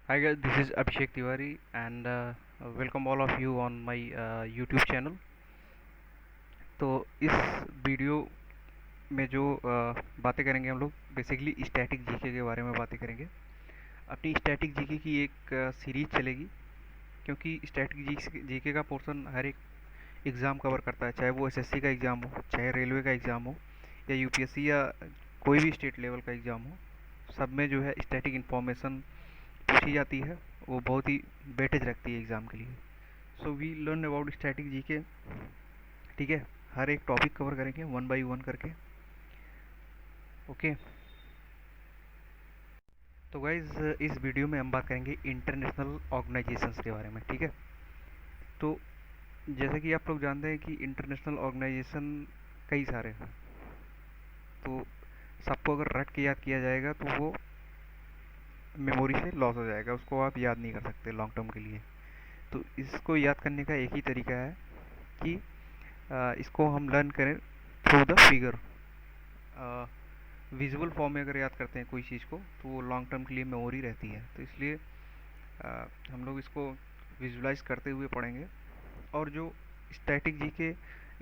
Hi guys, this is Abhishek Tiwari and welcome all of you on my YouTube channel. तो इस video में जो बातें करेंगे हम लोग बेसिकली स्टैटिक जीके के बारे में बातें करेंगे। अपनी स्टैटिक जीके की एक सीरीज चलेगी क्योंकि स्टैटिक जीके का पोर्शन हर एक एग्ज़ाम कवर करता है, चाहे वो एसएससी का एग्ज़ाम हो, चाहे रेलवे का एग्ज़ाम हो या यूपीएससी या कोई भी स्टेट लेवल का एग्ज़ाम हो। सब में जो है स्टैटिक इन्फॉर्मेशन पूछी जाती है। वो बहुत ही वेटेज रखती है एग्ज़ाम के लिए। So we learn about static GK. ठीक है, हर एक टॉपिक कवर करेंगे वन बाय वन करके। ओके, तो गाइज इस वीडियो में हम बात करेंगे इंटरनेशनल ऑर्गेनाइजेशंस के बारे में। ठीक है, तो जैसे कि आप लोग जानते हैं कि इंटरनेशनल ऑर्गेनाइजेशन कई सारे हैं। तो सबको अगर रट के याद किया जाएगा तो वो मेमोरी से लॉस हो जाएगा, उसको आप याद नहीं कर सकते लॉन्ग टर्म के लिए। तो इसको याद करने का एक ही तरीका है कि इसको हम लर्न करें through the figure. Visual form में अगर याद करते हैं कोई चीज़ को तो वो लॉन्ग टर्म के लिए मेमोरी रहती है। तो इसलिए हम लोग इसको विजुलाइज करते हुए पढ़ेंगे। और जो स्टैटिक जी के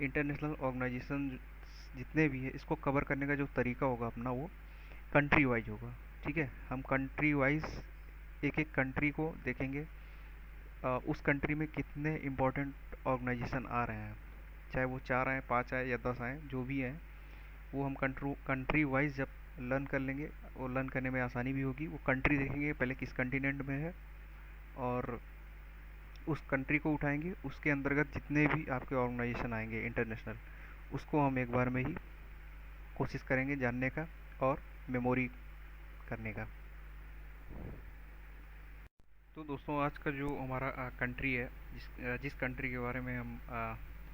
इंटरनेशनल ऑर्गेनाइजेशन जितने भी है, इसको कवर करने का जो तरीका होगा अपना, वो कंट्री वाइज होगा। ठीक है, हम कंट्री वाइज एक एक कंट्री को देखेंगे। उस कंट्री में कितने इम्पोर्टेंट ऑर्गेनाइजेशन आ रहे हैं, चाहे वो 4 आए, 5 आए या 10 आए, जो भी हैं वो हम कंट्री वाइज जब लर्न कर लेंगे, वो लर्न करने में आसानी भी होगी। वो कंट्री देखेंगे पहले किस कंटिनेंट में है, और उस कंट्री को उठाएंगे, उसके अंतर्गत जितने भी आपके ऑर्गेनाइजेशन आएंगे इंटरनेशनल, उसको हम एक बार में ही कोशिश करेंगे जानने का और मेमोरी करने का। तो दोस्तों, आज का जो हमारा कंट्री है, जिस कंट्री के बारे में हम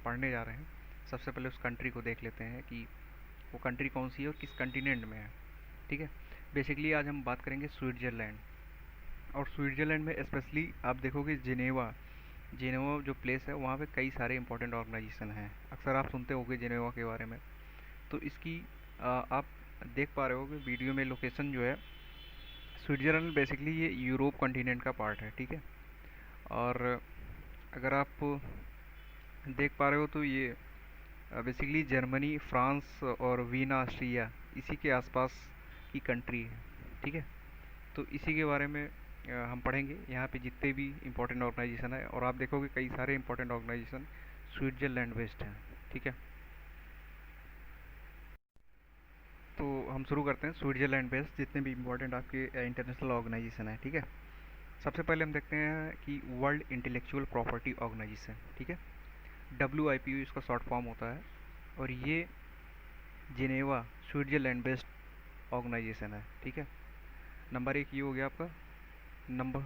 पढ़ने जा रहे हैं, सबसे पहले उस कंट्री को देख लेते हैं कि वो कंट्री कौन सी है और किस कंटिनेंट में है। ठीक है, बेसिकली आज हम बात करेंगे स्विट्ज़रलैंड। और स्विट्ज़रलैंड में स्पेशली आप देखोगे जिनेवा। जिनेवा जो प्लेस है, वहाँ पे कई सारे इंपॉर्टेंट ऑर्गेनाइजेशन हैं। अक्सर आप सुनते होंगे जिनेवा के बारे में। तो इसकी आप देख पा रहे होगे वीडियो में लोकेशन जो है। स्विट्ज़रलैंड बेसिकली ये यूरोप कॉन्टिनेंट का पार्ट है। ठीक है, और अगर आप देख पा रहे हो तो ये बेसिकली जर्मनी, फ्रांस और वीना, ऑस्ट्रिया, इसी के आसपास की कंट्री है। ठीक है, तो इसी के बारे में हम पढ़ेंगे यहाँ पे जितने भी इंपॉर्टेंट ऑर्गेनाइजेशन है। और आप देखोगे कई सारे इंपॉर्टेंट ऑर्गेनाइजेशन स्विट्ज़रलैंड बेस्ड हैं। ठीक है, तो हम शुरू करते हैं स्विट्ज़रलैंड बेस्ड जितने भी इंपॉर्टेंट आपके इंटरनेशनल ऑर्गेनाइजेशन है। ठीक है, सबसे पहले हम देखते हैं कि वर्ल्ड इंटेलेक्चुअल प्रॉपर्टी ऑर्गेनाइजेशन। ठीक है, WIPO इसका शॉर्ट फॉर्म होता है। और ये जिनेवा स्विट्ज़रलैंड बेस्ड ऑर्गेनाइजेशन है। ठीक है, नंबर एक ये हो गया आपका नंबर।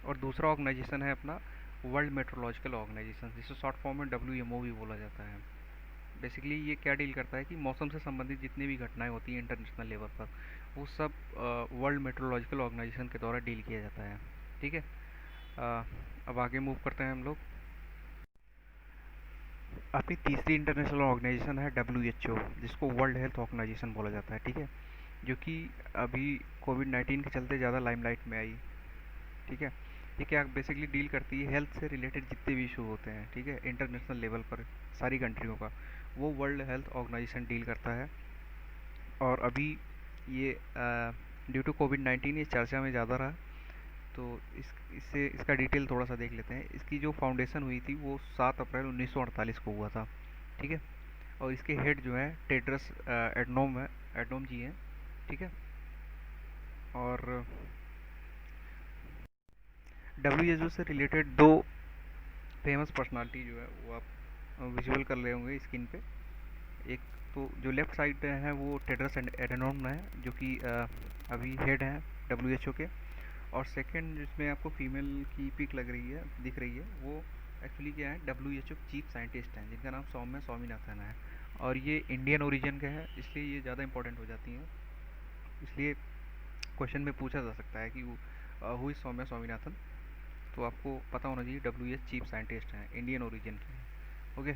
और दूसरा ऑर्गेनाइजेशन है अपना वर्ल्ड मेट्रोलॉजिकल ऑर्गेनाइजेशन, जिसे शॉर्ट फॉर्म में WMO भी बोला जाता है। बेसिकली ये क्या डील करता है कि मौसम से संबंधित जितनी भी घटनाएं होती हैं इंटरनेशनल लेवल पर, वो सब वर्ल्ड मेट्रोलॉजिकल ऑर्गेनाइजेशन के द्वारा डील किया जाता है। ठीक है, अ, अब आगे मूव करते हैं हम लोग। अपनी तीसरी इंटरनेशनल ऑर्गेनाइजेशन है WHO, जिसको वर्ल्ड हेल्थ ऑर्गेनाइजेशन बोला जाता है। ठीक है, जो कि अभी कोविड-19 के चलते ज़्यादा लाइमलाइट में आई। ठीक है, ये क्या बेसिकली डील करती है, हेल्थ से रिलेटेड जितने भी इशू होते हैं, ठीक है, इंटरनेशनल लेवल पर सारी कंट्रियों का, वो वर्ल्ड हेल्थ ऑर्गेनाइजेशन डील करता है। और अभी ये ड्यू टू कोविड-19 ये चर्चा में ज़्यादा रहा। तो इससे इसका डिटेल थोड़ा सा देख लेते हैं। इसकी जो फाउंडेशन हुई थी वो 7 अप्रैल 1948 को हुआ था। ठीक है, और इसके हेड जो है टेड्रस एडनोम जी हैं। ठीक है, और WHO से रिलेटेड दो फेमस पर्सनालिटी जो है वो आप विजुअल कर रहे होंगे स्क्रीन पे। एक तो जो लेफ्ट साइड है वो टेड्रस एडनोम है, जो कि अभी हेड हैं WHO के। और सेकंड जिसमें आपको फीमेल की पिक लग रही है, दिख रही है, वो एक्चुअली क्या है, WHO चीफ साइंटिस्ट हैं, जिनका नाम सौम्या स्वामीनाथन है। और ये इंडियन ओरिजिन के हैं, इसलिए ये ज़्यादा इंपॉर्टेंट हो जाती हैं। इसलिए क्वेश्चन में पूछा जा सकता है कि हु इज़ सौम्या स्वामीनाथन। तो आपको पता होना चाहिए WHO चीफ साइंटिस्ट हैं, इंडियन ओरिजिन के हैं। ओके,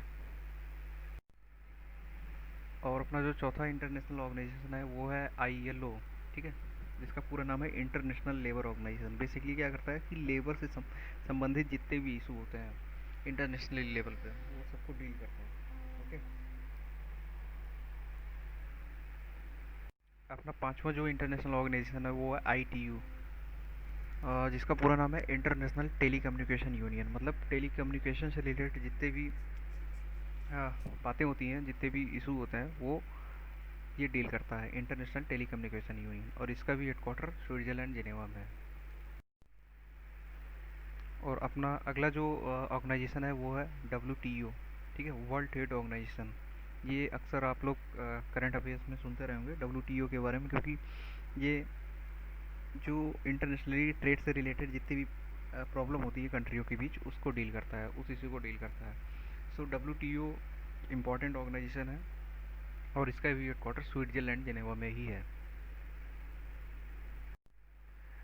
और अपना जो चौथा इंटरनेशनल ऑर्गेनाइजेशन है वो है ILO। ठीक है, जिसका पूरा नाम है इंटरनेशनल लेबर ऑर्गेनाइजेशन। बेसिकली क्या करता है कि लेबर से संबंधित जितने भी इशू होते हैं इंटरनेशनल लेवल पे, वो सबको डील करता है। ओके। अपना पांचवा जो इंटरनेशनल ऑर्गेनाइजेशन है वो है ITU, जिसका पूरा नाम है इंटरनेशनल टेली कम्युनिकेशन यूनियन। मतलब टेली कम्युनिकेशन से रिलेटेड जितने भी बातें होती हैं, जितने भी इशू होते हैं, वो ये डील करता है इंटरनेशनल टेली कम्युनिकेशन यूनियन। और इसका भी हेडक्वार्टर स्विट्ज़रलैंड जिनेवा में है। और अपना अगला जो ऑर्गेनाइजेशन है वो है WTO, ठीक है, वर्ल्ड ट्रेड ऑर्गेनाइजेशन। ये अक्सर आप लोग करंट अफेयर्स में सुनते रहे होंगे WTO के बारे में, क्योंकि ये जो इंटरनेशनली ट्रेड से रिलेटेड जितनी भी प्रॉब्लम होती है कंट्रियों के बीच, उसको डील करता है, उस इशू को डील करता है। सो WTO इम्पॉर्टेंट ऑर्गेनाइजेशन है और इसका भी हेडक्वार्टर स्विट्जरलैंड जिनेवा में ही है।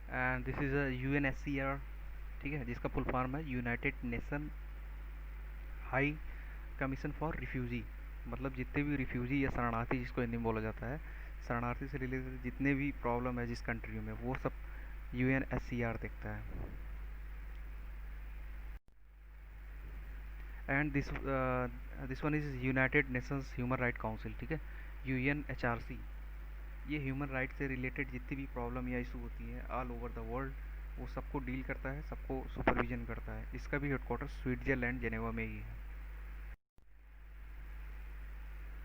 एंड दिस इज़ UNSCR, ठीक है, जिसका फुल फॉर्म है United nation high commission for refugee. मतलब जितने भी रिफ्यूजी या शरणार्थी, जिसको हिंदी में बोला जाता है, शरणार्थी से रिलेटेड जितने भी प्रॉब्लम है जिस कंट्री में, वो सब UNSCR देखता है। And this one is United Nations human right council, ठीक है, UNHRC। ये ह्यूमन राइट से रिलेटेड जितनी भी प्रॉब्लम या इशू होती हैं ऑल ओवर द वर्ल्ड, वो सबको डील करता है, सबको सुपरविजन करता है। इसका भी हेडक्वार्टर स्विट्जरलैंड जेनेवा में ही है।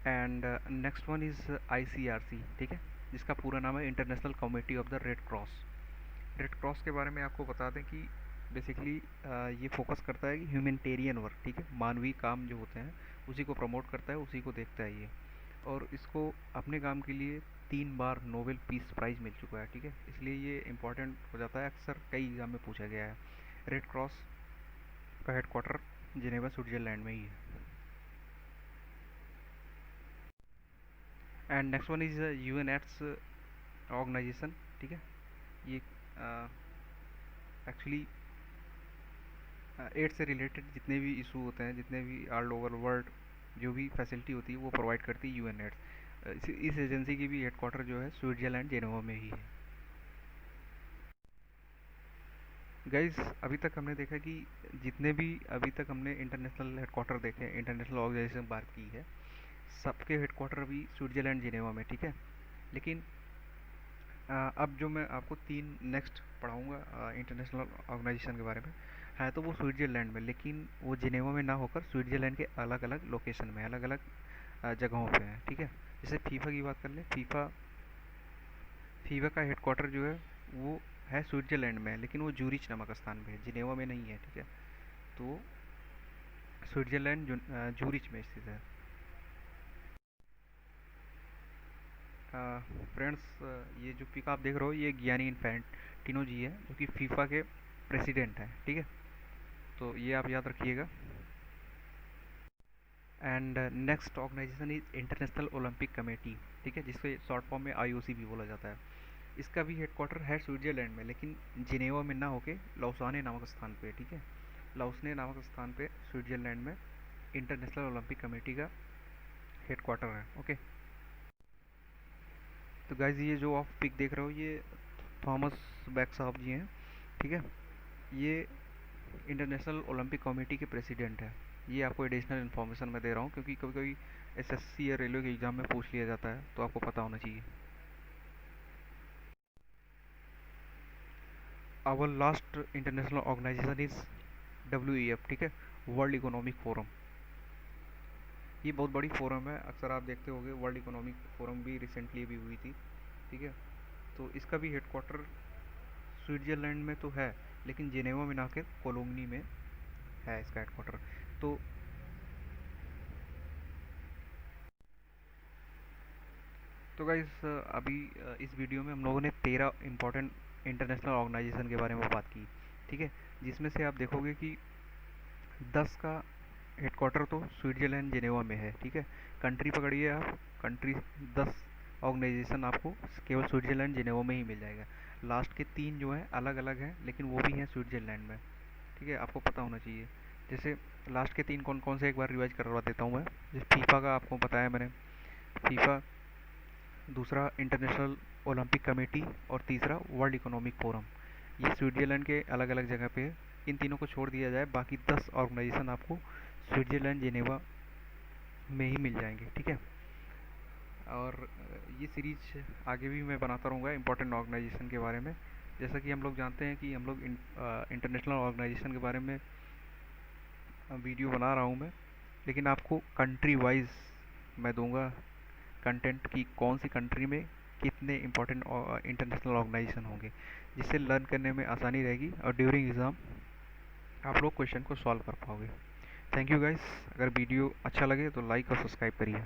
And next one is ICRC, ठीक है, जिसका पूरा नाम है international committee of the red cross. Red cross के बारे में आपको बता दें कि बेसिकली ये फोकस करता है कि ह्यूमैनिटेरियन वर्क, ठीक है, मानवीय काम जो होते हैं उसी को प्रमोट करता है, उसी को देखता है ये। और इसको अपने काम के लिए 3 बार नोबेल पीस प्राइज़ मिल चुका है, ठीक है, इसलिए ये इम्पोर्टेंट हो जाता है, अक्सर कई एग्जाम में पूछा गया है। रेड क्रॉस का हेडक्वार्टर जिनेवा स्विट्जरलैंड में ही है। And next one is UN AIDS organisation, ठीक है। ये एक्चुअली एड्स से रिलेटेड जितने भी इशू होते हैं, जितने भी ऑल ओवर वर्ल्ड जो भी फैसिलिटी होती है, वो प्रोवाइड करती है UN एड्स। इस एजेंसी की भी हेडक्वार्टर जो है स्विट्जरलैंड जेनेवा में ही है। गाइस, अभी तक हमने देखा कि जितने भी अभी तक हमने इंटरनेशनल हेडक्वार्टर देखे, इंटरनेशनल ऑर्गेनाइजेशन बात की है, सबके हेडक्वार्टर अभी स्विट्जरलैंड जिनेवा में, ठीक है। लेकिन अब जो मैं आपको तीन नेक्स्ट पढ़ाऊँगा इंटरनेशनल ऑर्गेनाइजेशन के बारे में, है तो वो स्विट्ज़रलैंड में, लेकिन वो जिनेवा में ना होकर स्विट्ज़रलैंड के अलग अलग लोकेशन में, अलग अलग जगहों पे हैं, ठीक है। जैसे फीफा की बात कर लें, फीफा फीफा का हेडक्वार्टर जो है वो है स्विट्ज़रलैंड में है, लेकिन वो जूरिच नामक स्थान पे है, जिनेवा में नहीं है, ठीक है। तो स्विट्ज़रलैंड जूरिच में स्थित है। फ्रेंड्स, ये जो पिक आप देख रहे हो, ये गियानी इन्फैंटिनो जी है, जो कि फीफा के प्रेसिडेंट हैं, ठीक है। तो ये आप याद रखिएगा। And next organisation is International Olympic Committee, ठीक है, जिसको शॉर्ट फॉर्म में IOC भी बोला जाता है। इसका भी हेडक्वार्टर है स्विट्जरलैंड में, लेकिन जिनेवा में ना होके लौसाने नामक स्थान पे, ठीक है, लाउसने नामक स्थान पे स्विट्जरलैंड में इंटरनेशनल ओलंपिक कमेटी का हेडक्वार्टर है। ओके। तो गाइज, ये जो आप पिक देख रहे हो, ये थॉमस बैक साहब जी हैं, ठीक है। ये इंटरनेशनल ओलंपिक कमेटी के प्रेसिडेंट है। ये आपको एडिशनल इन्फॉर्मेशन मैं दे रहा हूँ, क्योंकि कभी कभी SSC या रेलवे के एग्ज़ाम में पूछ लिया जाता है, तो आपको पता होना चाहिए। Our last international organisation is WEF, ठीक है, वर्ल्ड इकोनॉमिक फोरम। ये बहुत बड़ी फोरम है, अक्सर आप देखते होंगे, वर्ल्ड इकोनॉमिक फोरम भी रिसेंटली अभी हुई थी, ठीक है। तो इसका भी हेडक्वार्टर स्विट्जरलैंड में तो है, लेकिन जिनेवा में ना के कोलोनी में है इसका हेडक्वार्टर। तो गाइस, अभी इस वीडियो में हम लोगों ने 13 इंपॉर्टेंट इंटरनेशनल ऑर्गेनाइजेशन के बारे में बात की, ठीक है, जिसमें से आप देखोगे कि 10 का हेडक्वार्टर तो स्विट्जरलैंड जिनेवा में है, ठीक है। कंट्री पकड़िए आप, कंट्री 10 ऑर्गेनाइजेशन आपको केवल स्विट्जरलैंड जिनेवा में ही मिल जाएगा। लास्ट के 3 जो हैं अलग अलग हैं, लेकिन वो भी हैं स्विट्जरलैंड में, ठीक है, आपको पता होना चाहिए। जैसे लास्ट के 3 कौन कौन से, एक बार रिवाइज करवा देता हूँ मैं। जैसे फीफा का आपको बताया मैंने, फीफा। दूसरा इंटरनेशनल ओलंपिक कमेटी और तीसरा वर्ल्ड इकोनॉमिक फोरम। ये स्विट्ज़रलैंड के अलग अलग जगह पे है। इन तीनों को छोड़ दिया जाए, बाकी 10 ऑर्गेनाइजेशन आपको स्विट्ज़रलैंड जेनेवा में ही मिल जाएंगे, ठीक है। और ये सीरीज आगे भी मैं बनाता रहूँगा इंपॉर्टेंट ऑर्गेनाइजेशन के बारे में। जैसा कि हम लोग जानते हैं कि हम लोग इंटरनेशनल ऑर्गेनाइजेशन के बारे में वीडियो बना रहा हूँ मैं, लेकिन आपको कंट्री वाइज मैं दूंगा कंटेंट की कौन सी कंट्री में कितने इंपॉर्टेंट इंटरनेशनल ऑर्गेनाइजेशन होंगे, जिससे लर्न करने में आसानी रहेगी और ड्यूरिंग एग्ज़ाम आप लोग क्वेश्चन को सॉल्व कर पाओगे। Thank you guys. अगर वीडियो अच्छा लगे तो लाइक और सब्सक्राइब करिए।